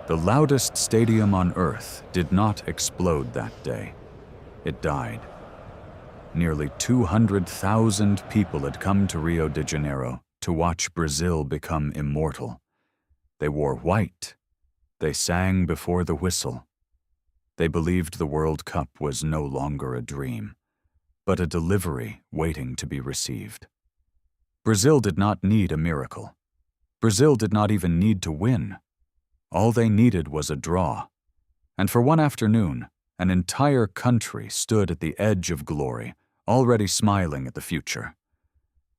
The loudest stadium on Earth did not explode that day. It died. Nearly 200,000 people had come to Rio de Janeiro to watch Brazil become immortal. They wore white. They sang before the whistle. They believed the World Cup was no longer a dream, but a delivery waiting to be received. Brazil did not need a miracle. Brazil did not even need to win. All they needed was a draw. And for one afternoon, an entire country stood at the edge of glory, already smiling at the future.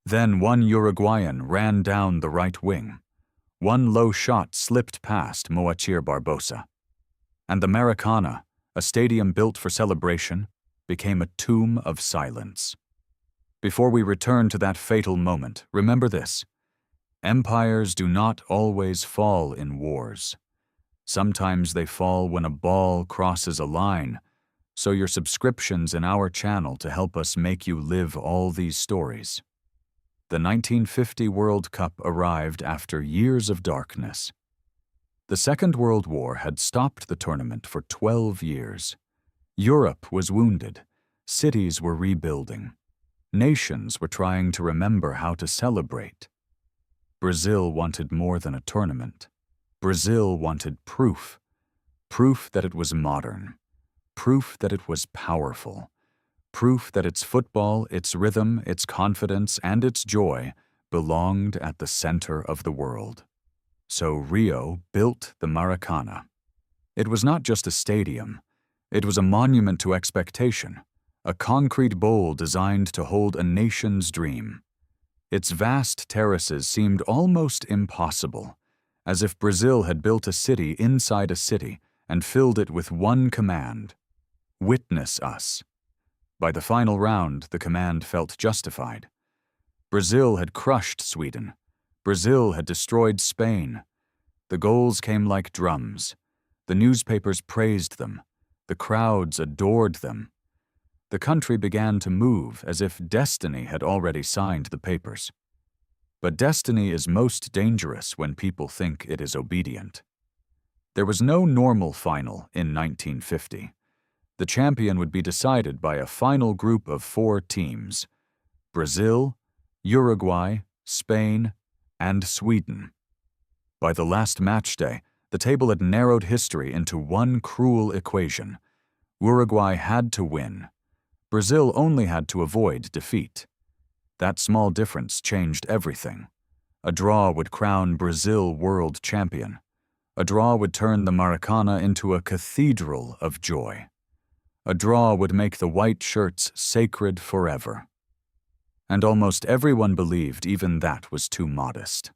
Then one Uruguayan ran down the right wing. One low shot slipped past Moacir Barbosa. And the Maracanã, a stadium built for celebration, became a tomb of silence. Before we return to that fatal moment, remember this: empires do not always fall in wars. Sometimes they fall when a ball crosses a line, so your subscriptions in our channel to help us make you live all these stories. The 1950 World Cup arrived after years of darkness. The Second World War had stopped the tournament for 12 years. Europe was wounded. Cities were rebuilding. Nations were trying to remember how to celebrate. Brazil wanted more than a tournament. Brazil wanted proof. Proof that it was modern. Proof that it was powerful. Proof that its football, its rhythm, its confidence, and its joy belonged at the center of the world. So Rio built the Maracanazo. It was not just a stadium. It was a monument to expectation, a concrete bowl designed to hold a nation's dream. Its vast terraces seemed almost impossible, as if Brazil had built a city inside a city and filled it with one command: witness us. By the final round, the command felt justified. Brazil had crushed Sweden. Brazil had destroyed Spain. The goals came like drums. The newspapers praised them. The crowds adored them. The country began to move as if destiny had already signed the papers. But destiny is most dangerous when people think it is obedient. There was no normal final in 1950. The champion would be decided by a final group of 4 teams: Brazil, Uruguay, Spain, and Sweden. By the last match day, the table had narrowed history into one cruel equation. Uruguay had to win. Brazil only had to avoid defeat. That small difference changed everything. A draw would crown Brazil world champion. A draw would turn the Maracana into a cathedral of joy. A draw would make the white shirts sacred forever. And almost everyone believed even that was too modest.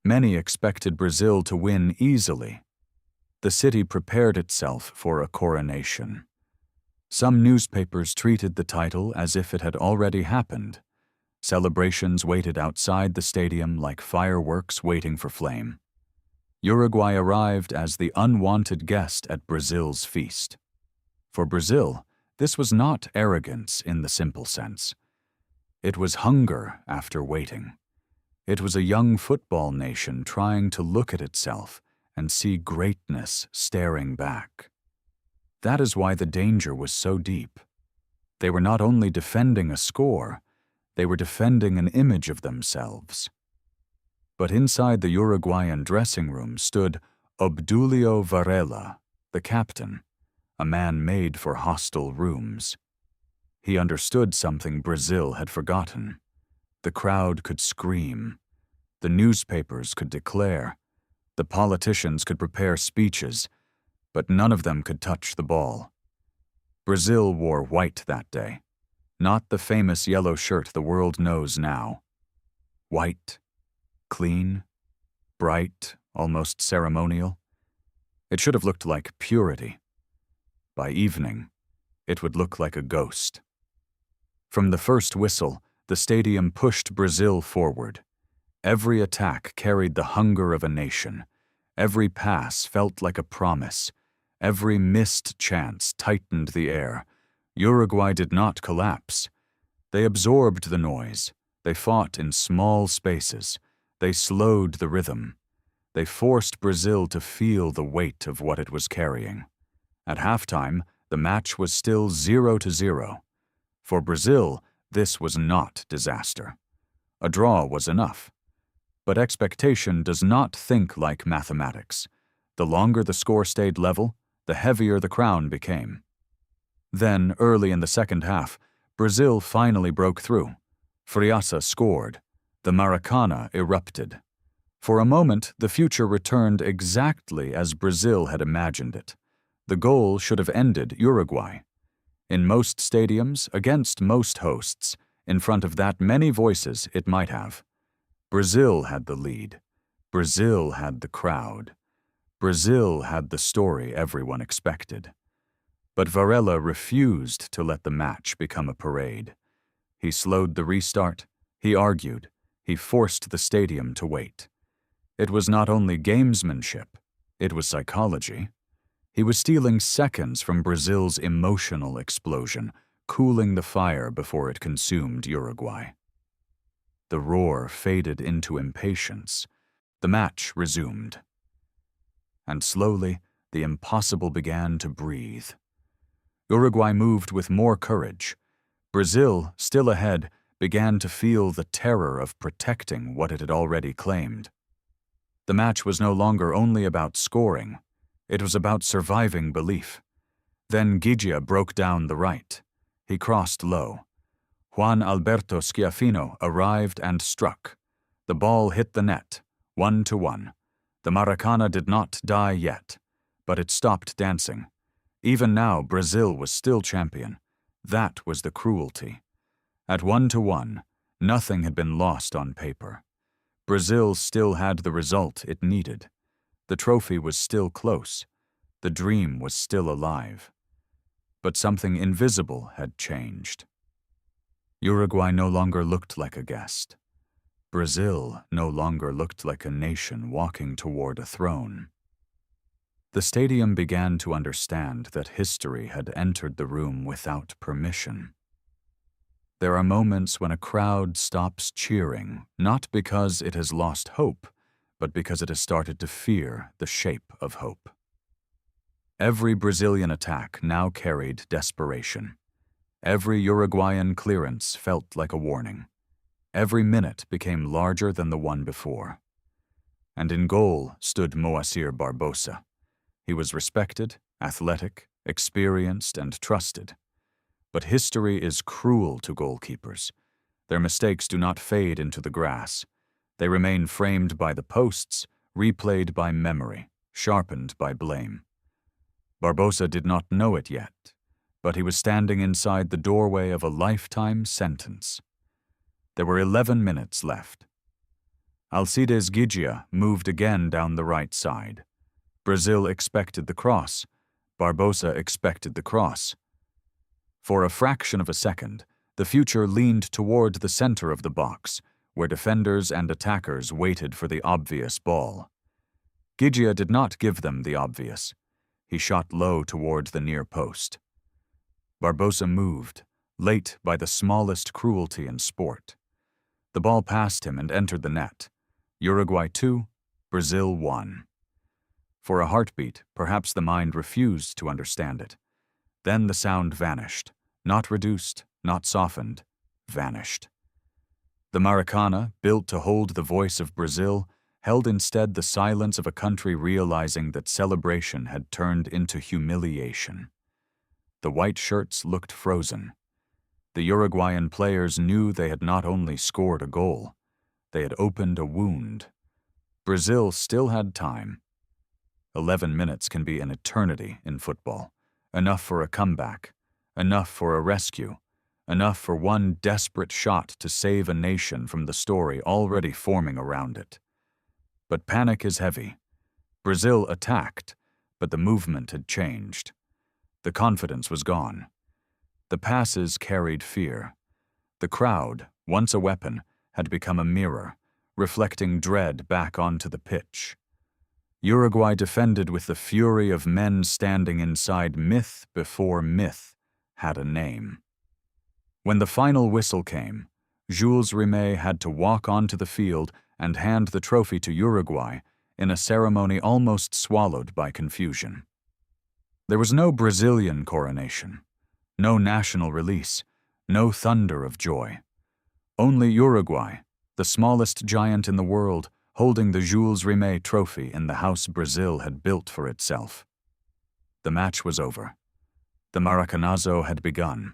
Many expected Brazil to win easily. The city prepared itself for a coronation. Some newspapers treated the title as if it had already happened. Celebrations waited outside the stadium like fireworks waiting for flame. Uruguay arrived as the unwanted guest at Brazil's feast. For Brazil, this was not arrogance in the simple sense. It was hunger after waiting. It was a young football nation trying to look at itself and see greatness staring back. That is why the danger was so deep. They were not only defending a score, they were defending an image of themselves. But inside the Uruguayan dressing room stood Obdulio Varela, the captain, a man made for hostile rooms. He understood something Brazil had forgotten. The crowd could scream. The newspapers could declare. The politicians could prepare speeches, but none of them could touch the ball. Brazil wore white that day, not the famous yellow shirt the world knows now. White, clean, bright, almost ceremonial. It should have looked like purity. By evening, it would look like a ghost. From the first whistle, the stadium pushed Brazil forward. Every attack carried the hunger of a nation. Every pass felt like a promise. Every missed chance tightened the air. Uruguay did not collapse. They absorbed the noise. They fought in small spaces. They slowed the rhythm. They forced Brazil to feel the weight of what it was carrying. At halftime, the match was still 0-0. For Brazil, this was not disaster. A draw was enough. But expectation does not think like mathematics. The longer the score stayed level, the heavier the crown became. Then, early in the second half, Brazil finally broke through. Friaça scored. The Maracanã erupted. For a moment, the future returned exactly as Brazil had imagined it. The goal should have ended Uruguay. In most stadiums, against most hosts, in front of that many voices, it might have. Brazil had the lead. Brazil had the crowd. Brazil had the story everyone expected. But Varela refused to let the match become a parade. He slowed the restart. He argued. He forced the stadium to wait. It was not only gamesmanship, it was psychology. He was stealing seconds from Brazil's emotional explosion, cooling the fire before it consumed Uruguay. The roar faded into impatience. The match resumed. And slowly, the impossible began to breathe. Uruguay moved with more courage. Brazil, still ahead, began to feel the terror of protecting what it had already claimed. The match was no longer only about scoring. It was about surviving belief. Then Ghiggia broke down the right. He crossed low. Juan Alberto Schiaffino arrived and struck. The ball hit the net, 1-1. The Maracana did not die yet, but it stopped dancing. Even now, Brazil was still champion. That was the cruelty. At 1-1, nothing had been lost on paper. Brazil still had the result it needed. The trophy was still close. The dream was still alive. But something invisible had changed. Uruguay no longer looked like a guest. Brazil no longer looked like a nation walking toward a throne. The stadium began to understand that history had entered the room without permission. There are moments when a crowd stops cheering, not because it has lost hope, but because it has started to fear the shape of hope. Every Brazilian attack now carried desperation. Every Uruguayan clearance felt like a warning. Every minute became larger than the one before. And in goal stood Moacir Barbosa. He was respected, athletic, experienced, and trusted. But history is cruel to goalkeepers. Their mistakes do not fade into the grass. They remain framed by the posts, replayed by memory, sharpened by blame. Barbosa did not know it yet, but he was standing inside the doorway of a lifetime sentence. There were 11 minutes left. Alcides Ghiggia moved again down the right side. Brazil expected the cross. Barbosa expected the cross. For a fraction of a second, the future leaned toward the center of the box, where defenders and attackers waited for the obvious ball. Ghiggia did not give them the obvious. He shot low toward the near post. Barbosa moved, late by the smallest cruelty in sport. The ball passed him and entered the net. Uruguay 2, Brazil 1. For a heartbeat, perhaps the mind refused to understand it. Then the sound vanished, not reduced, not softened, vanished. The Maracana, built to hold the voice of Brazil, held instead the silence of a country realizing that celebration had turned into humiliation. The white shirts looked frozen. The Uruguayan players knew they had not only scored a goal, they had opened a wound. Brazil still had time. 11 minutes can be an eternity in football. Enough for a comeback, enough for a rescue, enough for one desperate shot to save a nation from the story already forming around it. But panic is heavy. Brazil attacked, but the movement had changed. The confidence was gone. The passes carried fear. The crowd, once a weapon, had become a mirror, reflecting dread back onto the pitch. Uruguay defended with the fury of men standing inside myth before myth had a name. When the final whistle came, Jules Rimet had to walk onto the field and hand the trophy to Uruguay in a ceremony almost swallowed by confusion. There was no Brazilian coronation, no national release, no thunder of joy. Only Uruguay, the smallest giant in the world, holding the Jules Rimet trophy in the house Brazil had built for itself. The match was over. The Maracanazo had begun.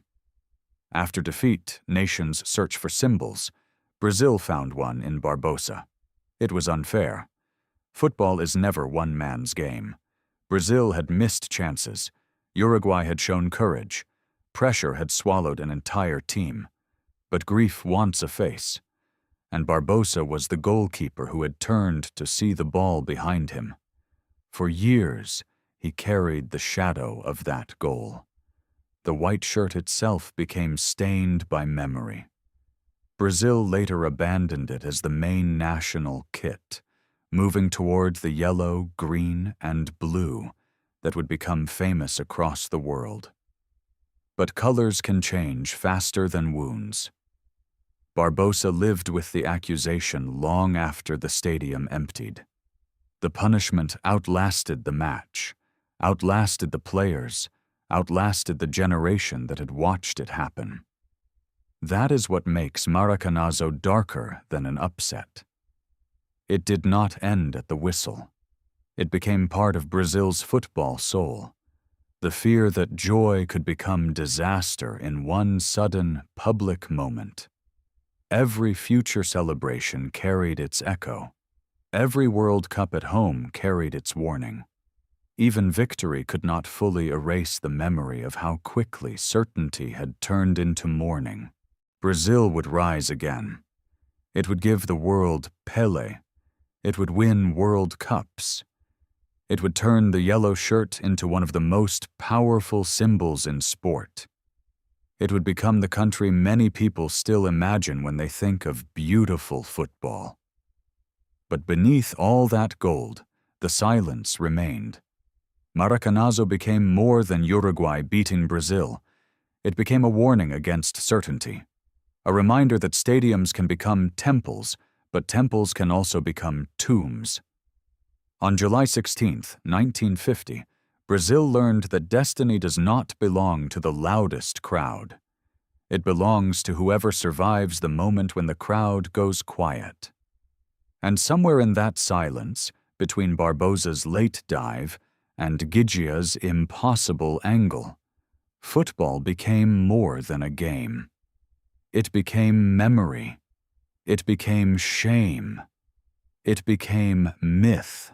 After defeat, nations search for symbols. Brazil found one in Barbosa. It was unfair. Football is never one man's game. Brazil had missed chances. Uruguay had shown courage. Pressure had swallowed an entire team. But grief wants a face. And Barbosa was the goalkeeper who had turned to see the ball behind him. For years, he carried the shadow of that goal. The white shirt itself became stained by memory. Brazil later abandoned it as the main national kit, moving toward the yellow, green, and blue that would become famous across the world. But colors can change faster than wounds. Barbosa lived with the accusation long after the stadium emptied. The punishment outlasted the match, outlasted the players, outlasted the generation that had watched it happen. That is what makes Maracanazo darker than an upset. It did not end at the whistle. It became part of Brazil's football soul. The fear that joy could become disaster in one sudden public moment. Every future celebration carried its echo. Every World Cup at home carried its warning. Even victory could not fully erase the memory of how quickly certainty had turned into mourning. Brazil would rise again. It would give the world Pelé. It would win World Cups. It would turn the yellow shirt into one of the most powerful symbols in sport. It would become the country many people still imagine when they think of beautiful football. But beneath all that gold, the silence remained. Maracanazo became more than Uruguay beating Brazil. It became a warning against certainty, a reminder that stadiums can become temples, but temples can also become tombs. On July 16, 1950, Brazil learned that destiny does not belong to the loudest crowd. It belongs to whoever survives the moment when the crowd goes quiet. And somewhere in that silence, between Barbosa's late dive and Ghiggia's impossible angle, football became more than a game. It became memory. It became shame. It became myth.